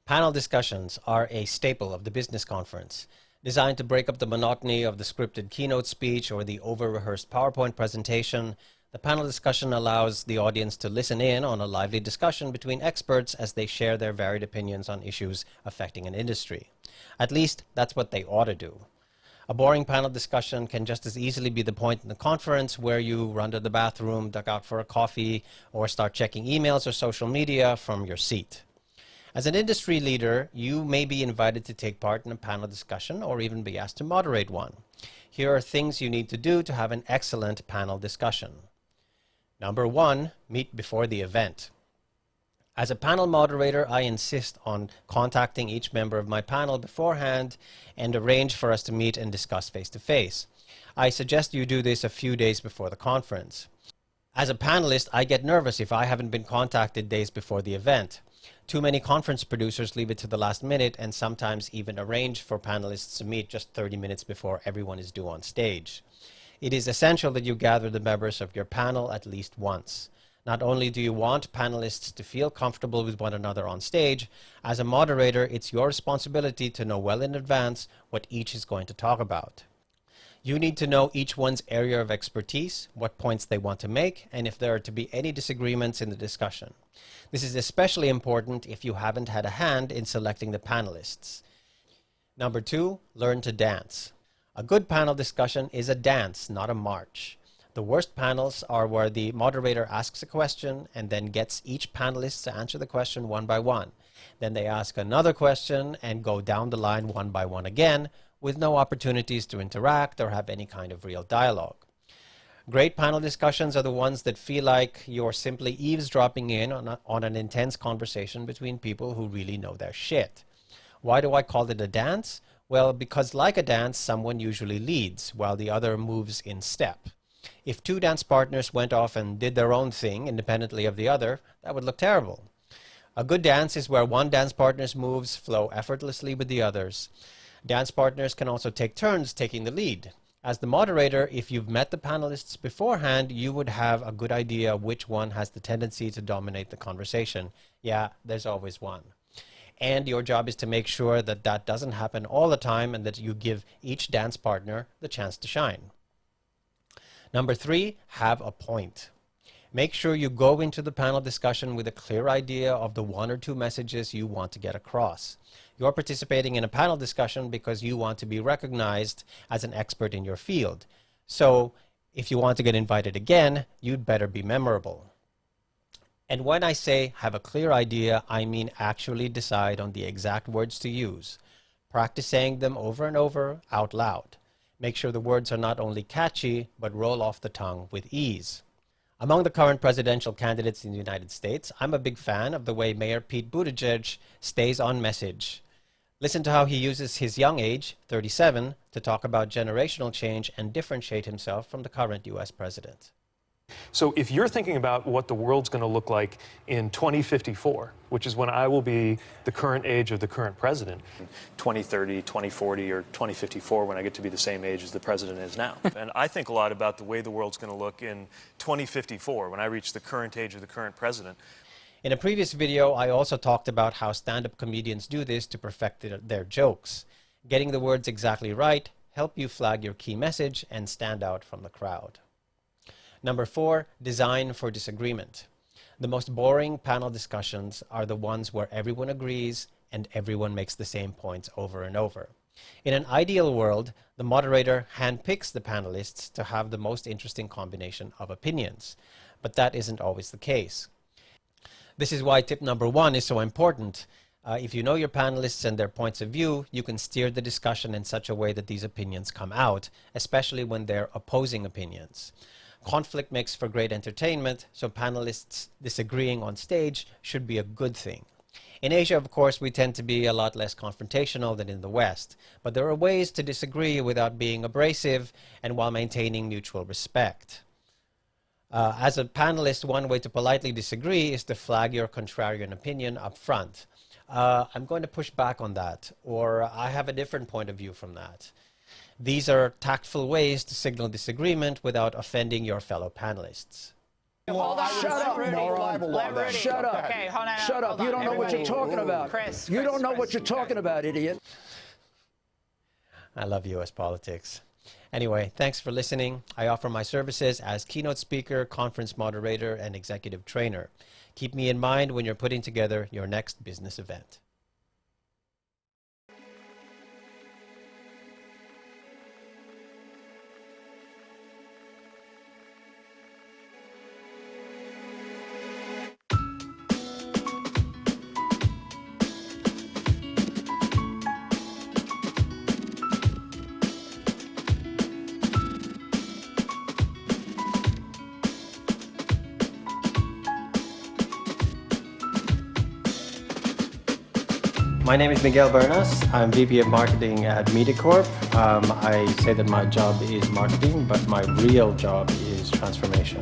Panel discussions are a staple of the business conference. Designed to break up the monotony of the scripted keynote speech or the over-rehearsed PowerPoint presentation, the panel discussion allows the audience to listen in on a lively discussion between experts as they share their varied opinions on issues affecting an industry. At least, that's what they ought to do. A boring panel discussion can just as easily be the point in the conference where you run to the bathroom, duck out for a coffee, or start checking emails or social media from your seat. As an industry leader, you may be invited to take part in a panel discussion or even be asked to moderate one. Here are things you need to do to have an excellent panel discussion. Number 1, meet before the event. As a panel moderator, I insist on contacting each member of my panel beforehand and arrange for us to meet and discuss face-to-face. I suggest you do this a few days before the conference. As a panelist, I get nervous if I haven't been contacted days before the event. Too many conference producers leave it to the last minute and sometimes even arrange for panelists to meet just 30 minutes before everyone is due on stage. It is essential that you gather the members of your panel at least once. Not only do you want panelists to feel comfortable with one another on stage, as a moderator, it's your responsibility to know well in advance what each is going to talk about. You need to know each one's area of expertise, what points they want to make, and if there are to be any disagreements in the discussion. This is especially important if you haven't had a hand in selecting the panelists. Number 2, learn to dance. A good panel discussion is a dance, not a march. The worst panels are where the moderator asks a question and then gets each panelist to answer the question one by one. Then they ask another question and go down the line one by one again, with no opportunities to interact or have any kind of real dialogue. Great panel discussions are the ones that feel like you're simply eavesdropping in on an intense conversation between people who really know their shit. Why do I call it a dance? Well, because like a dance, someone usually leads while the other moves in step. If 2 dance partners went off and did their own thing independently of the other, that would look terrible. A good dance is where one dance partner's moves flow effortlessly with the others. Dance partners can also take turns taking the lead. As the moderator, if you've met the panelists beforehand, you would have a good idea which one has the tendency to dominate the conversation. Yeah, there's always one. And your job is to make sure that that doesn't happen all the time and that you give each dance partner the chance to shine. Number 3, have a point. Make sure you go into the panel discussion with a clear idea of the 1 or 2 messages you want to get across. You're participating in a panel discussion because you want to be recognized as an expert in your field. So if you want to get invited again, you'd better be memorable. And when I say have a clear idea, I mean actually decide on the exact words to use. Practice saying them over and over out loud. Make sure the words are not only catchy, but roll off the tongue with ease. Among the current presidential candidates in the United States, I'm a big fan of the way Mayor Pete Buttigieg stays on message. Listen to how he uses his young age, 37, to talk about generational change and differentiate himself from the current U.S. president. So if you're thinking about what the world's going to look like in 2054, which is when I will be the current age of the current president, 2030, 2040, or 2054, when I get to be the same age as the president is now. And I think a lot about the way the world's going to look in 2054, when I reach the current age of the current president. In a previous video, I also talked about how stand-up comedians do this to perfect their jokes. Getting the words exactly right help you flag your key message and stand out from the crowd. Number 4, design for disagreement. The most boring panel discussions are the ones where everyone agrees and everyone makes the same points over and over. In an ideal world, the moderator handpicks the panelists to have the most interesting combination of opinions, but that isn't always the case. This is why tip number 1 is so important. If you know your panelists and their points of view, you can steer the discussion in such a way that these opinions come out, especially when they're opposing opinions. Conflict makes for great entertainment, so panelists disagreeing on stage should be a good thing. In Asia, of course, we tend to be a lot less confrontational than in the West, but there are ways to disagree without being abrasive and while maintaining mutual respect. As a panelist, one way to politely disagree is to flag your contrarian opinion up front. I'm going to push back on that, or I have a different point of view from that. These are tactful ways to signal disagreement without offending your fellow panelists. Hold on. Shut up, moron. Shut up. Okay, hold on. Shut up. You don't know what you're talking about. You don't know what you're talking about, idiot. I love U.S. politics. Anyway, thanks for listening. I offer my services as keynote speaker, conference moderator, and executive trainer. Keep me in mind when you're putting together your next business event. My name is Miguel Bernas. I'm VP of Marketing at MediaCorp. I say that my job is marketing, but my real job is transformation.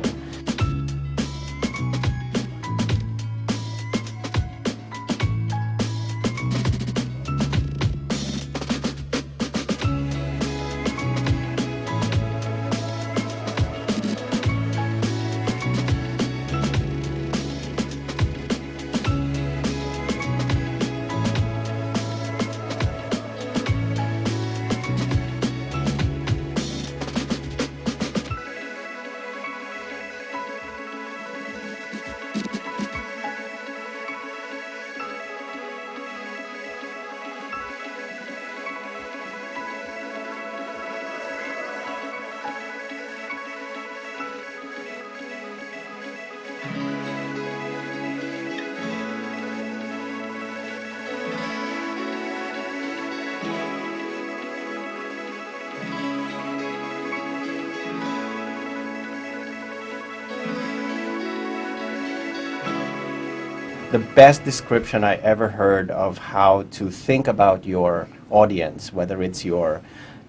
The best description I ever heard of how to think about your audience, whether it's your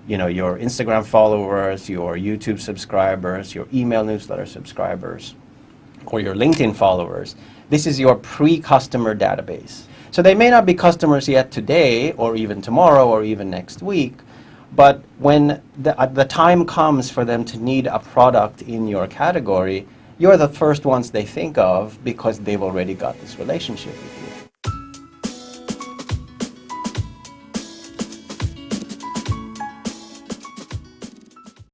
Instagram followers, your YouTube subscribers, your email newsletter subscribers, or your LinkedIn followers. This is your pre-customer database. So they may not be customers yet today, or even tomorrow, or even next week, but when the time comes for them to need a product in your category, you're the first ones they think of because they've already got this relationship with you.